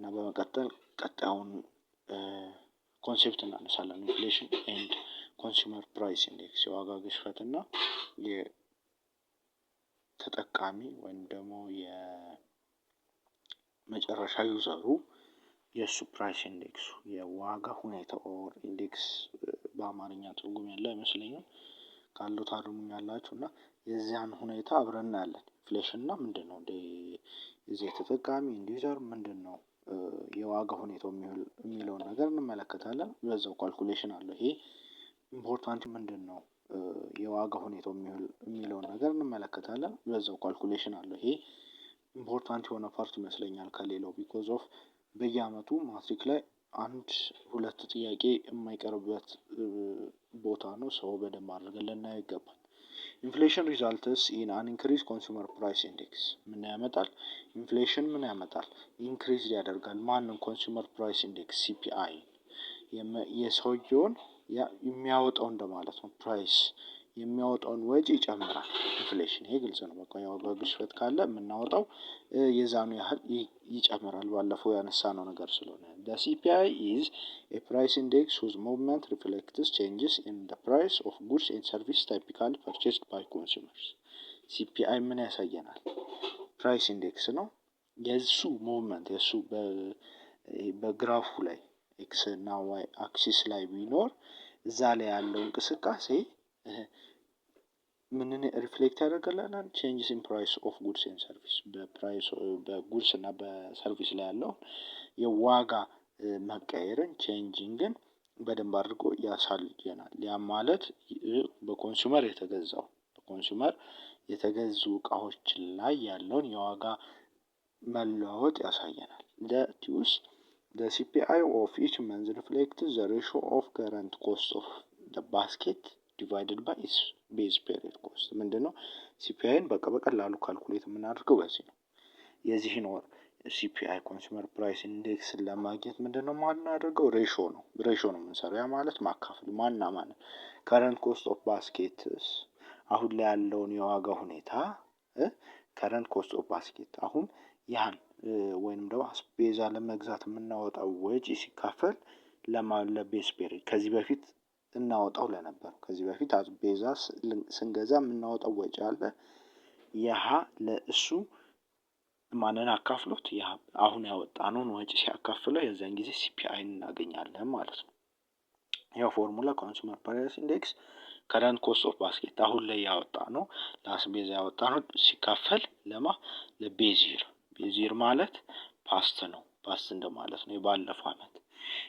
እና በመቀጠል ቀጣዩን ኮንሴፕት እናነሳለን። ኢንፍሌሽን ኤንድ ኮንሱመር ፕራይስ ኢንዴክስ የዋጋ ግሽበት እና የተጠቃሚ ወይም ደግሞ የመጨረሻ ዩዘሩ የእሱ ፕራይስ ኢንዴክሱ የዋጋ ሁኔታ ኦር ኢንዴክስ በአማርኛ ትርጉም ያለው አይመስለኝም። ካለው ታርሙኛላችሁ እና የዚያን ሁኔታ አብረን እናያለን። ኢንፍሌሽን እና ምንድነው የዚህ የተጠቃሚ ኢንዲዩዘር ምንድነው የዋጋ ሁኔታው የሚለውን ነገር እንመለከታለን። በዛው ካልኩሌሽን አለ። ይሄ ኢምፖርታንት ምንድነው የዋጋ ሁኔታው የሚለውን ነገር እንመለከታለን። በዛው ካልኩሌሽን አለ። ይሄ ኢምፖርታንት የሆነ ፓርት ይመስለኛል ከሌላው ቢኮዝ ኦፍ በየአመቱ ማትሪክ ላይ 1-2 ጥያቄ የማይቀርበት ቦታ ነው። ሰው በደንብ አድርገን ልናየው ይገባል። ኢንፍሌሽን ሪዛልትስ ኢን አን ኢንክሪዝ ኮንሱመር ፕራይስ ኢንዴክስ ምን ያመጣል? ኢንፍሌሽን ምን ያመጣል? ኢንክሪዝ ያደርጋል። ማንን? ኮንሱመር ፕራይስ ኢንዴክስ ሲፒአይ የሰውየውን የሚያወጣው እንደማለት ነው። ፕራይስ የሚያወጣውን ወጪ ይጨምራል። ኢንፍሌሽን ይሄ ግልጽ ነው። በቃ የዋጋ ግሽበት ካለ የምናወጣው የዛኑ ያህል ይጨምራል። ባለፈው ያነሳነው ነገር ስለሆነ the CPI is a price index whose movement reflects changes in the price of goods and services typically purchased by consumers. CPI ምን ያሳየናል? ፕራይስ ኢንዴክስ ነው። የሱ ሙቭመንት የሱ በግራፉ ላይ ኤክስ እና ዋይ አክሲስ ላይ ቢኖር እዛ ላይ ያለው እንቅስቃሴ ምንን ሪፍሌክት ያደርግልናል? ቼንጅስ ኢን ፕራይስ ኦፍ ጉድስ ኤንድ ሰርቪስ በጉድስ እና በሰርቪስ ላይ ያለው የዋጋ መቀየርን ቼንጂንግን በደንብ አድርጎ ያሳየናል። ያ ማለት በኮንሱመር የተገዙ እቃዎች ላይ ያለውን የዋጋ መለዋወጥ ያሳየናል። the CPI of each month reflects the ratio of current cost of the basket divided by its base period cost ምንድነው? ሲፒአይን በቀላሉ ካልኩሌት የምናደርገው በዚህ ነው። የዚህን ወር ሲፒአይ ኮንሱመር ፕራይስ ኢንዴክስን ለማግኘት ምንድነው የማናደርገው? ሬሾ ነው የምንሰራው። ያ ማለት ማካፈል ማን ከረንት ኮስት ኦፍ ባስኬትስ አሁን ላይ ያለውን የዋጋ ሁኔታ ከረንት ኮስት ኦፍ ባስኬት አሁን ያን ወይንም ደግሞ አስቤዛ ለመግዛት የምናወጣው ወጪ ሲካፈል ለቤዝ ፔሪድ ከዚህ በፊት እናወጣው ለነበር ከዚህ በፊት አስቤዛ ስንገዛ የምናወጣው ወጪ አለ። ያሃ ለእሱ ማንን አካፍሎት ያ አሁን ያወጣነውን ወጪ ሲያካፍለው የዛን ጊዜ ሲፒአይ እናገኛለን ማለት ነው። ያው ፎርሙላ ኮንሱመር ፕራይስ ኢንዴክስ ከረንት ኮስት ኦፍ ባስኬት አሁን ላይ ያወጣነው ለአስቤዛ ያወጣነው ሲካፈል ለቤዚር ማለት ፓስት ነው። ፓስት እንደማለት ነው፣ የባለፈው አመት።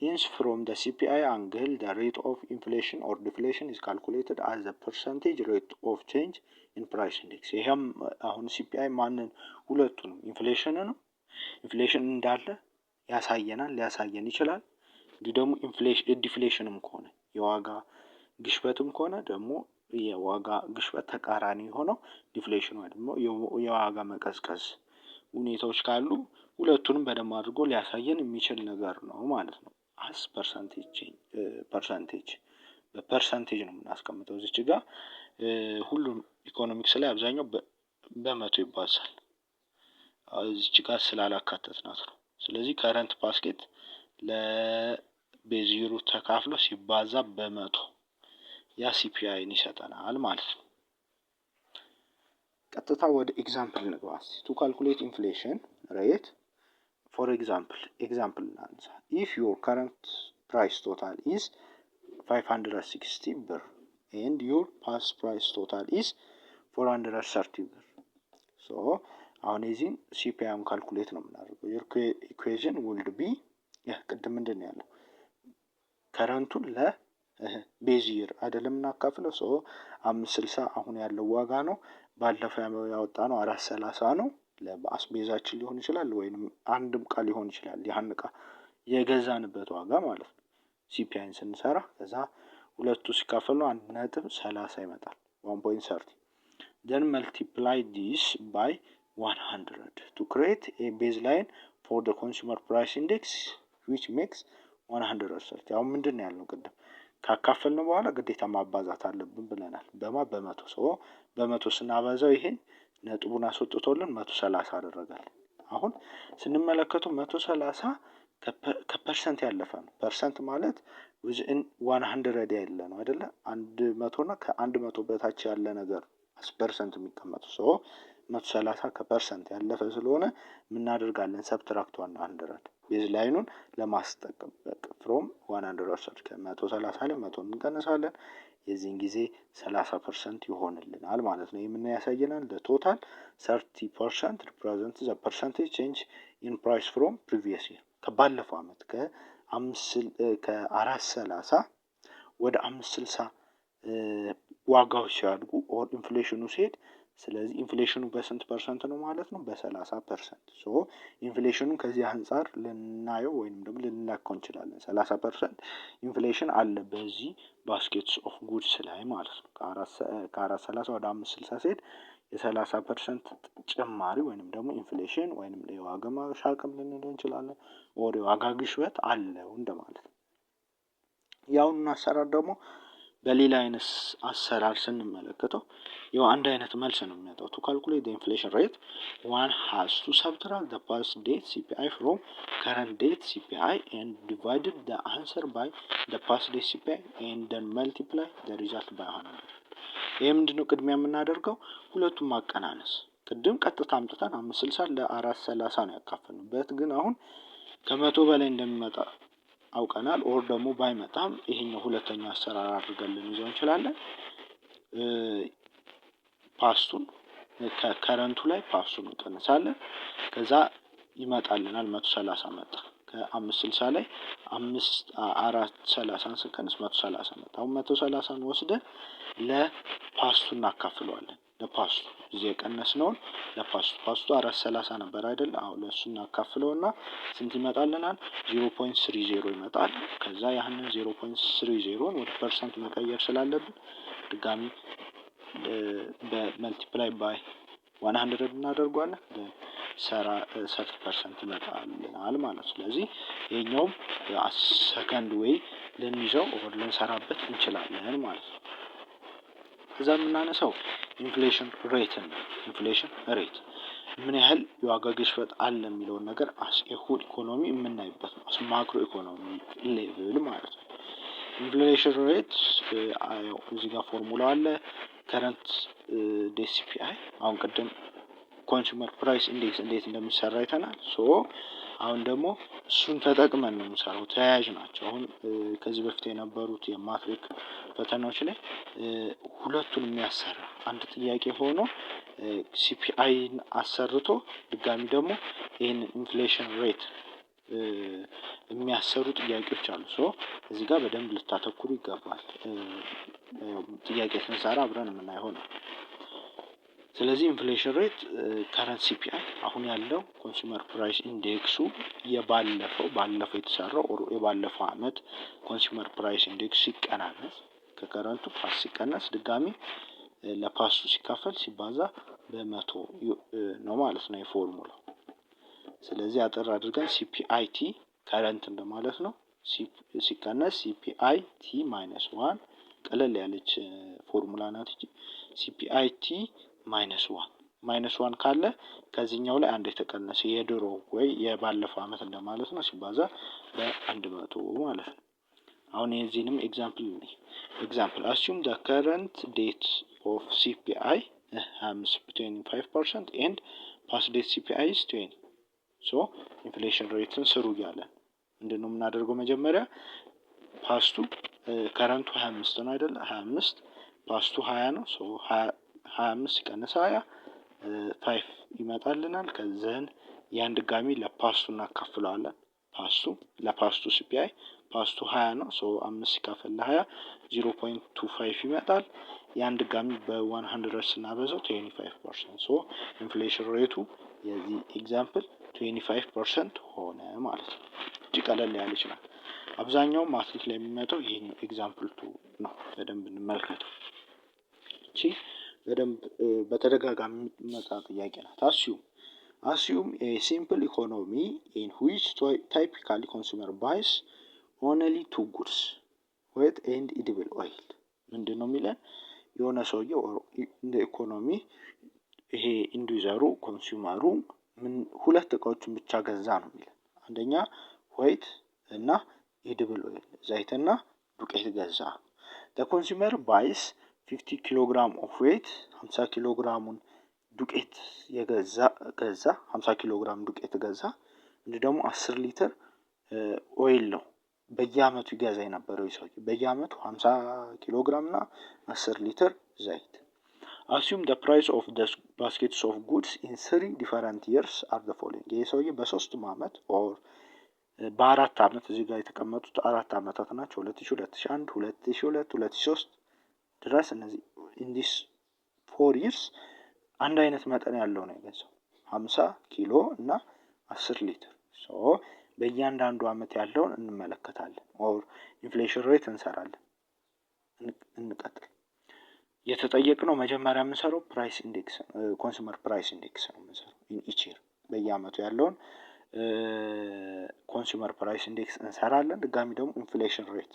Hence from the CPI angle the rate of inflation or deflation is calculated as the percentage rate of change in price index. ይሄም አሁን ሲፒአይ ማንን ሁለቱንም ኢንፍሌሽን እንዳለ ያሳየናል፣ ሊያሳየን ይችላል። ደግሞ ዲፍሌሽንም ከሆነ የዋጋ ግሽበትም ከሆነ ደግሞ የዋጋ ግሽበት ተቃራኒ ሆነው ዲፍሌሽን ወይ ደግሞ የዋጋ መቀዝቀዝ ሁኔታዎች ካሉ ሁለቱንም በደንብ አድርጎ ሊያሳየን የሚችል ነገር ነው ማለት ነው። አስ በፐርሰንቴጅ ነው የምናስቀምጠው እዚች ጋር። ሁሉም ኢኮኖሚክስ ላይ አብዛኛው በመቶ ይባዛል። እዚች ጋር ስላላካተትናት ነው። ስለዚህ ከረንት ባስኬት ለቤዚሩ ተካፍሎ ሲባዛ በመቶ ያ ሲፒአይን ይሰጠናል ማለት ነው። ቀጥታ ወደ ኤግዛምፕል እንግባ። to calculate inflation rate for example እናንሳ። if your current price total is 560 ብር and your past price total is 430 ብር so አሁን የዚህን ሲፒአይን ካልኩሌት ነው የምናደርገው። your equation would be ቅድም ምንድን ነው ያለው? ከረንቱን ለቤዚር አይደለም እናካፍለው። 560 አሁን ያለው ዋጋ ነው። ባለፈው ያወጣነው 430 ነው። ለአስቤዛችን ሊሆን ይችላል ወይንም አንድም እቃ ሊሆን ይችላል። ያን እቃ የገዛንበት ዋጋ ማለት ነው። ሲፒአይን ስንሰራ ከዛ ሁለቱ ሲካፈሉ 1.30 ይመጣል። 1.30 then multiply this by 100 to create a baseline for the consumer price index which makes 130. አሁን ምንድን ነው ያልነው ቅድም? ካካፈልነው በኋላ ግዴታ ማባዛት አለብን ብለናል። በመቶ ስናባዛው ይሄን ነጥቡን አስወጥቶልን 130 አደረጋል። አሁን ስንመለከተው 130 ከፐርሰንት ያለፈ ነው። ፐርሰንት ማለት ዊዝን 100 ያለ ነው አይደለ? 100 እና ከ100 በታች ያለ ነገር ፐርሰንት የሚቀመጡ 130 ከፐርሰንት ያለፈ ስለሆነ ምናደርጋለን? ሰብትራክት 100 ቤዝ ላይኑን ለማስጠበቅ ፍሮም 100 ከ130 ላይ 100 እንቀንሳለን። የዚህን ጊዜ 30% ይሆንልናል ማለት ነው። የምን ያሳየናል? ቶታል 30% ሪፕሬዘንት ዘ ፐርሰንቴጅ ቼንጅ ኢን ፕራይስ ፍሮም ፕሪቪየስ ይር ከባለፈው አመት ከ430 ወደ 560 ዋጋዎች ሲያድጉ ኦር ኢንፍሌሽኑ ሲሄድ፣ ስለዚህ ኢንፍሌሽኑ በስንት ፐርሰንት ነው ማለት ነው? በ30%። ኢንፍሌሽኑን ከዚህ አንጻር ልናየው ወይም ደግሞ ልንለካው እንችላለን። 30% ኢንፍሌሽን አለ በዚህ ባስኬትስ ኦፍ ጉድስ ላይ ማለት ነው። ከ430 ወደ 560 ሲሄድ የ30% ጭማሪ ወይንም ደግሞ ኢንፍሌሽን ወይንም የዋጋ ማሻቀብ ልንለው እንችላለን። ኦር የዋጋ ግሽበት አለው እንደማለት ነው። ያውና አሰራር ደግሞ በሌላ አይነት አሰራር ስንመለከተው ያው አንድ አይነት መልስ ነው የሚያጣው። ቱ ካልኩሌት ኢንፍሌሽን ሬት ዋን ሃዝ ቱ ሰብትራክት ዘ ፓስት ዴት ሲፒአይ ፍሮም ከረንት ዴት ሲፒአይ ኤንድ ዲቫይድድ ዘ አንሰር ባይ ዘ ፓስት ዴት ሲፒአይ ኤንድ ደን መልቲፕላይ ዘ ሪዛልት ባይ 100። ይሄ ምንድነው ቅድሚያ የምናደርገው? ሁለቱም ማቀናነስ። ቅድም ቀጥታ አምጥተን 560 ለ430 ነው ያካፈልንበት፣ ግን አሁን ከ100 በላይ እንደሚመጣ አውቀናል። ኦር ደግሞ ባይመጣም ይሄኛው ሁለተኛው አሰራር አድርገን ልንይዘው እንችላለን። ፓስቱን ከከረንቱ ላይ ፓስቱን እንቀንሳለን። ከዛ ይመጣልናል 130 መጣ። ከ560 ላይ 430 ስንቀንስ 130 መጣ። አሁን 130ን ወስደን ለፓስቱ እናካፍለዋለን። ለፓስቱ እዚህ የቀነስነውን ፓስቱ 430 ነበር አይደል? አሁን ለሱ እናካፍለውና ስንት ይመጣልናል? 0.30 ይመጣል። ከዛ ያንን 0.30ን ወደ ፐርሰንት መቀየር ስላለብን ድጋሚ በመልቲፕላይ ባይ 100 እናደርጓለን። በ30% ይመጣልናል ማለት ነው። ስለዚህ ይሄኛውም ሰከንድ ዌይ ልንይዘው ኦር ልንሰራበት እንችላለን ማለት ነው። ከዛ የምናነሳው ኢንፍሌሽን ሬትን ነው። ኢንፍሌሽን ሬት ምን ያህል የዋጋ ግሽበት አለ የሚለውን ነገር አስ ኤ ሆል ኢኮኖሚ የምናይበት ነው። አስ ማክሮ ኢኮኖሚ ሌቭል ማለት ነው። ኢንፍሌሽን ሬት እዚህ ጋር ፎርሙላ አለ። ከረንት ዴት ሲፒአይ አሁን ቅድም ኮንሱመር ፕራይስ ኢንዴክስ እንዴት እንደሚሰራ አይተናል። አሁን ደግሞ እሱን ተጠቅመን ነው የምንሰራው። ተያያዥ ናቸው። አሁን ከዚህ በፊት የነበሩት የማትሪክ ፈተናዎች ላይ ሁለቱን የሚያሰራ አንድ ጥያቄ ሆኖ ሲፒአይን አሰርቶ ድጋሚ ደግሞ ይህንን ኢንፍሌሽን ሬት የሚያሰሩ ጥያቄዎች አሉ። እዚህ ጋር በደንብ ልታተኩሩ ይገባል። ጥያቄ ስንሰራ አብረን የምናየው ነው። ስለዚህ ኢንፍሌሽን ሬት ከረንት ሲፒአይ አሁን ያለው ኮንሱመር ፕራይስ ኢንዴክሱ ባለፈው የተሰራው የባለፈው አመት ኮንሱመር ፕራይስ ኢንዴክስ ሲቀናነስ ከከረንቱ ፓስ ሲቀነስ ድጋሚ ለፓስቱ ሲካፈል ሲባዛ በመቶ ነው ማለት ነው የፎርሙላው። ስለዚህ አጠር አድርገን ሲፒአይቲ ከረንት እንደማለት ነው ሲቀነስ ሲፒአይቲ -1 ቀለል ያለች ፎርሙላ ናት እንጂ ሲፒአይቲ -1 ካለ ከዚህኛው ላይ አንድ የተቀነሰ የድሮ ወይ የባለፈው አመት እንደማለት ነው ሲባዛ በ100 ማለት ነው። አሁን የዚህንም ኤግዛምፕል assume the current date of CPI 25% and past date CPI is 20. ኢንፍሌሽን ሬትን ስሩ እያለን ምንድነው የምናደርገው? መጀመሪያ ፓስቱ ከረንቱ 25 ነው አይደለ? 25 ፓስቱ 20 ነው። 25 ሲቀነስ 20 5 ይመጣልናል። ከዛን ያን ድጋሚ ለፓስቱ እናካፍለዋለን። ለፓስቱ ሲፒአይ ፓስቱ 20 ነው። 5 ሲካፈል ለ20 0.25 ይመጣል። ያን ድጋሚ በ100 ስናበዛው 25%። ኢንፍሌሽን ሬቱ የዚህ ኤግዛምፕል 25% ሆነ ማለት ነው። እጅ ቀለል ያለች ናት። አብዛኛው ማትሪክ ላይ የሚመጣው ይሄኛው ኤግዛምፕል 2 ነው። በደንብ እንመልከተው። እቺ በደንብ በተደጋጋሚ የምትመጣ ጥያቄ ናት። assume a simple economy in which typically consumer buys only two goods, wheat and edible oil። ምንድነው የሚለን? የሆነ ሰውዬው እንደ ኢኮኖሚ ይሄ ኢንዱዘሩ ኮንሱመሩ ሁለት እቃዎችን ብቻ ገዛ ነው የሚለን። አንደኛ ዌይት እና ኤድብል ኦይል ዘይትና ዱቄት ገዛ። the consumer buys 50 ኪሎግራም ኦፍ ዌይት 50 ኪሎግራሙን ዱቄት ገዛ 50 ኪሎግራም ዱቄት ገዛ። እንዲህ ደግሞ 10 ሊትር ኦይል ነው በየአመቱ ይገዛ የነበረው ሰው በየአመቱ 50 ኪሎግራም እና 10 ሊትር ዘይት። assume the price of the baskets of goods in 3 different years are the following። ይሄ ሰውዬ በሶስቱም አመት ኦር በአራት አመት እዚህ ጋር የተቀመጡት አራት አመታት ናቸው። 2000፣ 2001፣ 2002፣ 2003 ድረስ እነዚህ in this 4 years አንድ አይነት መጠን ያለው ነው የገዛው 50 ኪሎ እና 10 ሊትር። ሶ በእያንዳንዱ አመት ያለውን እንመለከታለን ኦር ኢንፍሌሽን ሬት እንሰራለን። እንቀጥል። የተጠየቅነው መጀመሪያ የምንሰራው ፕራይስ ኢንዴክስ ኮንሱመር ፕራይስ ኢንዴክስ ነው የምንሰራው ኢች ይር በየአመቱ ያለውን ኮንሱመር ፕራይስ ኢንዴክስ እንሰራለን። ድጋሚ ደግሞ ኢንፍሌሽን ሬት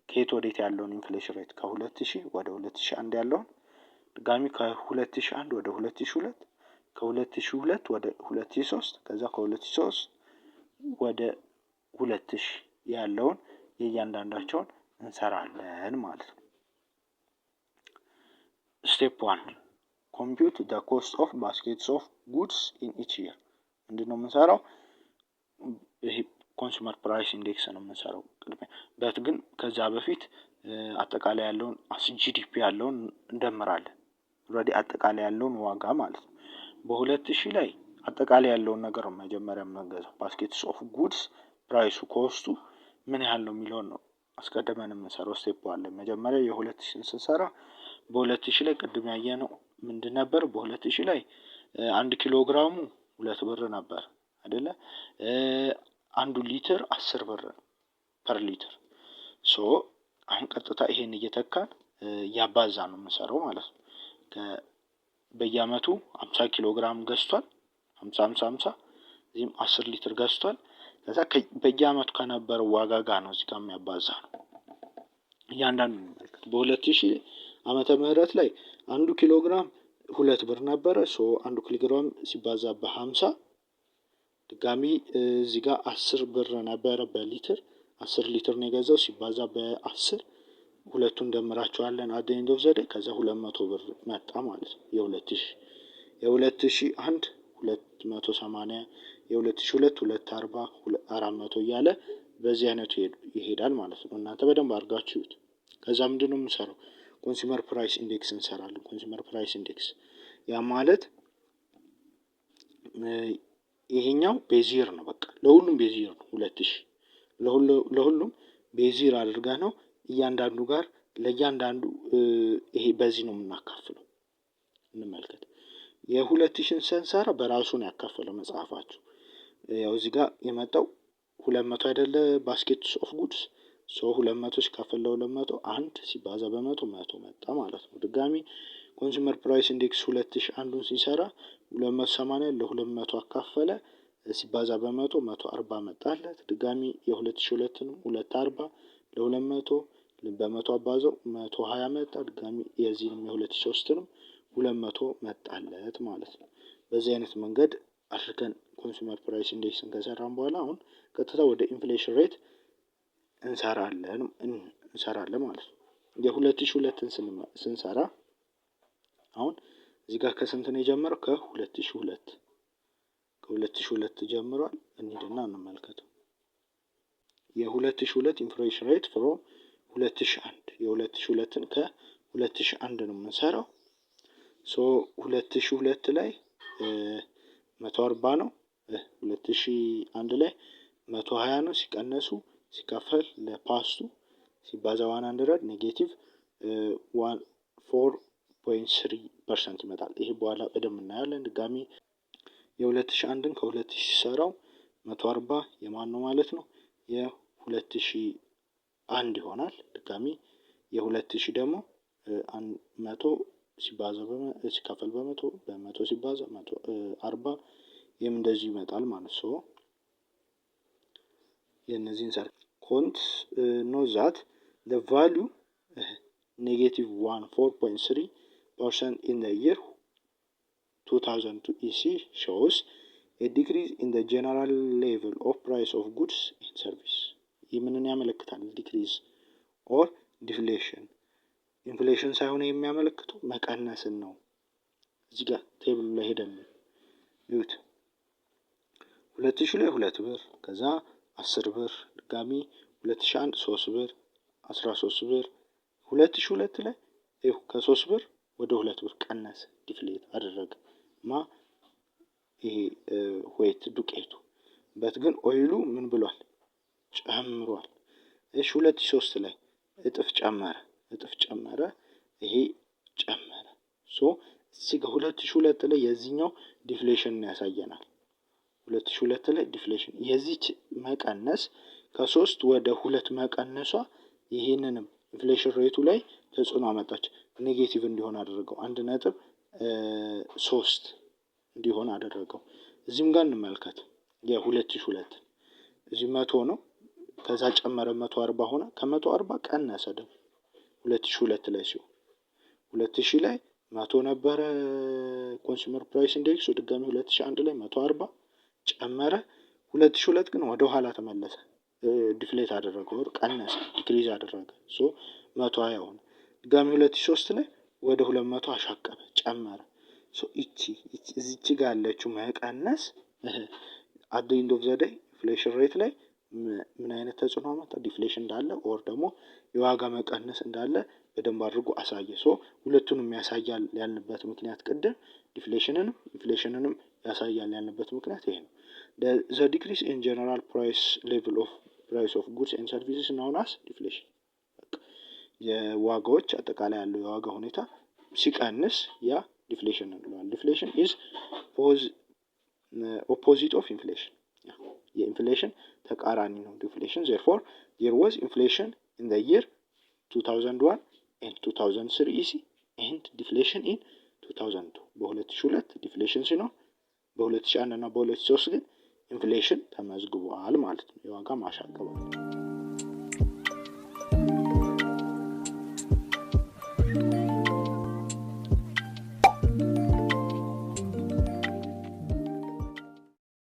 ከየት ወዴት ያለውን ኢንፍሌሽን ሬት ከ2000 ወደ 2001 ያለውን ድጋሚ ከ2001 ወደ 2002 ከ2002 ወደ 2003 ከዛ ከ2003 ወደ 2000 ያለውን የእያንዳንዳቸውን እንሰራለን ማለት ነው። ስቴፕ 1 compute the cost of baskets of goods in each year። ምንድነው የምንሰራው? ይሄ ኮንሱመር ፕራይስ ኢንዴክስ ነው የምንሰራው በት ግን ከዛ በፊት አጠቃላይ ያለውን ጂዲፒ ያለውን እንደምራለን። ኦልሬዲ አጠቃላይ ያለውን ዋጋ ማለት ነው። በ2000 ላይ አጠቃላይ ያለውን ነገር ነው መጀመሪያ የምንገዛው። ባስኬትስ ኦፍ ጉድስ ፕራይሱ ኮስቱ ምን ያህል ነው የሚለውን ነው አስቀድመን የምንሰራው። ስቴፕ አለ። መጀመሪያ የ2000 ስንሰራ በ2000 ላይ ቅድም ያየነው ምንድን ነበር? በ2000 ላይ 1 ኪሎ ግራሙ 2 ብር ነበር አይደለ? 1 ሊትር 10 ብር ፐር ሊትር። ሶ አሁን ቀጥታ ይሄን እየተካን ያባዛ ነው የምንሰራው ማለት ነው። በየአመቱ 50 ኪሎ ግራም ገዝቷል 50 እዚህም 10 ሊትር ገዝቷል። ከዛ በየአመቱ ከነበረው ዋጋ ጋር ነው እዚህ ጋር የሚያባዛ ነው። እያንዳንዱ በ2000 ዓመተ ምህረት ላይ 1 ኪሎ ግራም 2 ብር ነበረ። ሶ 1 ኪሎ ግራም ሲባዛ በ50 ድጋሚ እዚህ ጋር 10 ብር ነበረ በሊትር 10 ሊትር ነው የገዛው ሲባዛ በ10 ሁለቱን ደምራቸዋለን አት ኤንድ ኦፍ ዘ ዴይ ከዛ 200 ብር መጣ ማለት ነው። የ2001 280 የ2002 240 400 እያለ በዚህ አይነቱ ይሄዳል ማለት ነው። እናንተ በደንብ አድርጋችሁት ከዛ ምንድነው የምንሰራው? ኮንሱመር ፕራይስ ኢንዴክስ እንሰራለን። ኮንሱመር ፕራይስ ኢንዴክስ ያ ማለት ይሄኛው ቤዚር ነው። በቃ ለሁሉም ቤዚር ነው 2000 ለሁሉም ቤዚር አድርጋ ነው እያንዳንዱ ጋር ለእያንዳንዱ ይሄ በዚህ ነው የምናካፍለው። እንመልከት። የ2000 ስንሰራ በራሱ ነው ያካፈለው መጽሐፋችሁ። ያው እዚህ ጋር የመጣው 200 አይደለ ባስኬትስ ኦፍ ጉድስ ሶ 200 ሲካፈል ለ200 1 ሲባዛ በ100 100 መጣ ማለት ነው። ድጋሚ ኮንሱመር ፕራይስ ኢንዴክስ 2000 አንዱን ሲሰራ 280 ለ200 አካፈለ ሲባዛ በ100 140 መጣለት። ድጋሚ የ2002ን 240 ለ200 በ100 አባዛው 120 መጣ። ድጋሚ የዚህንም የ2003ንም 200 መጣለት ማለት ነው። በዚህ አይነት መንገድ አድርገን ኮንሱመር ፕራይስ ኢንዴክስን ከሰራን በኋላ አሁን ቀጥታ ወደ ኢንፍሌሽን ሬት እንሰራለን ማለት ነው። የ2002ን ስንሰራ አሁን እዚህ ጋር ከስንት ነው የጀመረው? ከ2002 ጀምሯል። እንሂድና እንመልከተው። የ2002 ኢንፍሌሽን ሬት ፍሮም 2001 የ2002ን ከ2001 ነው የምንሰራው። ሶ 2002 ላይ 140 ነው 2001 ላይ 120 ነው ሲቀነሱ ሲካፈል ለፓስቱ ሲባዛ 100 ኔጌቲቭ 4.3% ይመጣል። ይሄ በኋላ በደንብ እናያለን። ድጋሚ የ2001ን ከ2000 ሲሰራው 140 የማን ነው ማለት ነው? የ2001 ይሆናል። ድጋሚ የ2000 ደግሞ 100 ሲባዛ ሲካፈል በ100 ሲባዛ 140 ይህም እንደዚሁ ይመጣል ማለት ነው። የእነዚህን ኮንት ኖ ዛት the value -4.3% in the year 2002 EC shows a decrease in the general level of price of goods and service. ይህ ምንን ያመለክታል? ዲክሪዝ ኦር ዲፍሌሽን። ኢንፍሌሽን ሳይሆን የሚያመለክተው መቀነስን ነው። እዚህ ጋር ቴብል ላይ ሄደን ይዩት። 2000 ላይ 2 ብር፣ ከዛ 10 ብር፣ ድጋሚ 2001 3 ብር፣ 13 ብር፣ 2002 ላይ ከ3 ብር ወደ 2 ብር ቀነሰ፣ ዲፍሌት አደረገ። ይሄ ዌት ዱቄቱ በት ግን ኦይሉ ምን ብሏል? ጨምሯል። እሺ 2003 ላይ እጥፍ ጨመረ፣ ይሄ ጨመረ። እዚህ ጋር 2002 ላይ የዚህኛው ዲፍሌሽን ያሳየናል። 2002 ላይ ዲፍሌሽን የዚች መቀነስ ከ3 ወደ 2 መቀነሷ ይሄንንም ኢንፍሌሽን ሬቱ ላይ ተጽዕኖ አመጣች። ኔጌቲቭ እንዲሆን አደረገው። 1.3 እንዲሆን አደረገው። እዚህም ጋር እንመልከት። የ2002 እዚህ 100 ነው፣ ከዛ ጨመረ 140 ሆነ፣ ከ140 ቀነሰ ደግሞ 2002 ላይ ሲሆን 2000 ላይ 100 ነበረ ኮንሱመር ፕራይስ ኢንዴክስ፣ ድጋሚ 2001 ላይ 140 ጨመረ። 2002 ግን ወደ ኋላ ተመለሰ፣ ዲፍሌት አደረገ፣ ቀነሰ፣ ዲክሪዝ አደረገ። 120 ሆነ። ድጋሚ 2003 ላይ ወደ 200 አሻቀበ፣ ጨመረ። እዚች ጋር ያለችው መቀነስ አት ኤንድ ኦፍ ዘ ዴይ ኢንፍሌሽን ሬት ላይ ምን አይነት ተጽዕኖ አመጣ? ዲፍሌሽን እንዳለ ኦር ደግሞ የዋጋ መቀነስ እንዳለ በደንብ አድርጎ አሳየ። ሁለቱንም ያሳያል ያልንበት ምክንያት ቅድም ዲፍሌሽንንም ኢንፍሌሽንንም ያሳያል ያልንበት ምክንያት ይሄ ነው። the decrease in general price level of price of goods and services known as deflation። የዋጋዎች አጠቃላይ ያለው የዋጋ ሁኔታ ሲቀንስ ያ ዲፍሌሽን እንለዋለን። ዲፍሌሽን is opposite of inflation። የኢንፍሌሽን ተቃራኒ ነው ዲፍሌሽን። therefore there was inflation in the year 2001 and 2003 EC and deflation in 2002። በ2002 ዲፍሌሽን ሲኖር በ2001 እና በ2003 ግን ኢንፍሌሽን ተመዝግቧል ማለት ነው። የዋጋ ማሻቀብ